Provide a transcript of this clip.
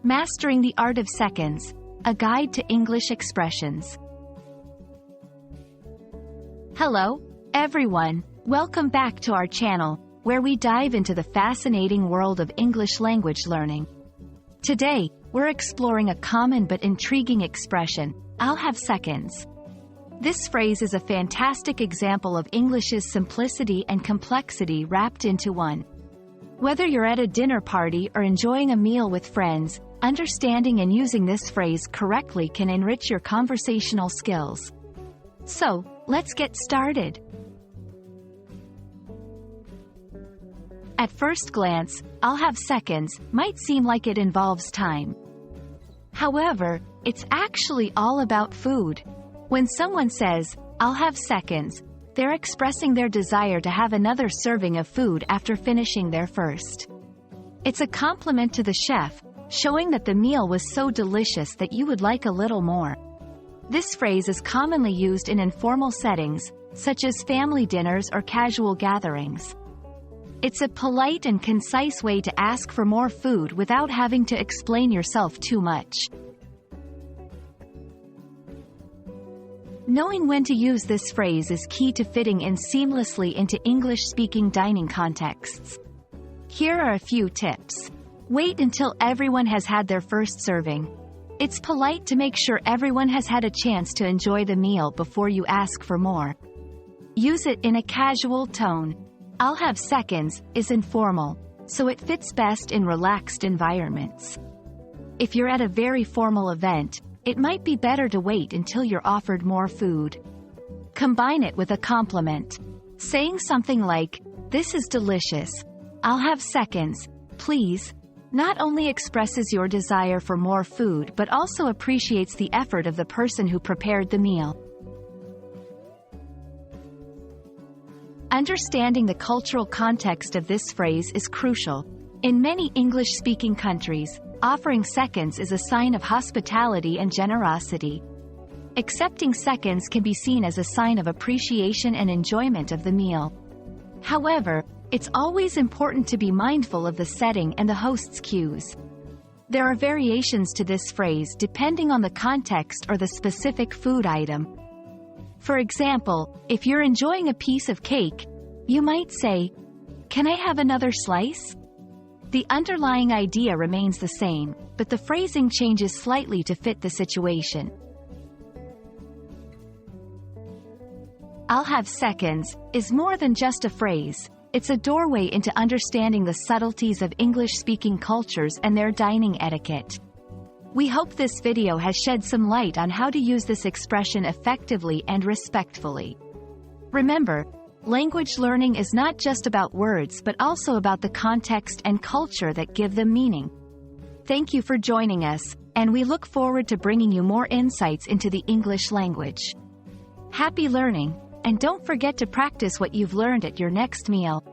Mastering the Art of Seconds, a guide to English expressions. Hello, everyone. Welcome back to our channel, where we dive into the fascinating world of English language learning. Today, we're exploring a common but intriguing expression, "I'll have seconds." This phrase is a fantastic example of English's simplicity and complexity wrapped into one. Whether you're at a dinner party or enjoying a meal with friends, understanding and using this phrase correctly can enrich your conversational skills. So, let's get started. At first glance, "I'll have seconds" might seem like it involves time. However, it's actually all about food. When someone says, "I'll have seconds," they're expressing their desire to have another serving of food after finishing their first. It's a compliment to the chef, showing that the meal was so delicious that you would like a little more. This phrase is commonly used in informal settings, such as family dinners or casual gatherings. It's a polite and concise way to ask for more food without having to explain yourself too much. Knowing when to use this phrase is key to fitting in seamlessly into English-speaking dining contexts. Here are a few tips. Wait until everyone has had their first serving. It's polite to make sure everyone has had a chance to enjoy the meal before you ask for more. Use it in a casual tone. "I'll have seconds" is informal, so it fits best in relaxed environments. If you're at a very formal event, it might be better to wait until you're offered more food. Combine it with a compliment. Saying something like, "This is delicious. I'll have seconds, please," not only expresses your desire for more food but also appreciates the effort of the person who prepared the meal. Understanding the cultural context of this phrase is crucial. In many English-speaking countries, offering seconds is a sign of hospitality and generosity. Accepting seconds can be seen as a sign of appreciation and enjoyment of the meal. However, it's always important to be mindful of the setting and the host's cues. There are variations to this phrase depending on the context or the specific food item. For example, if you're enjoying a piece of cake, you might say, "Can I have another slice?" The underlying idea remains the same, but the phrasing changes slightly to fit the situation. "I'll have seconds" is more than just a phrase. It's a doorway into understanding the subtleties of English-speaking cultures and their dining etiquette. We hope this video has shed some light on how to use this expression effectively and respectfully. Remember, language learning is not just about words but also about the context and culture that give them meaning. Thank you for joining us, and we look forward to bringing you more insights into the English language. Happy learning, and don't forget to practice what you've learned at your next meal.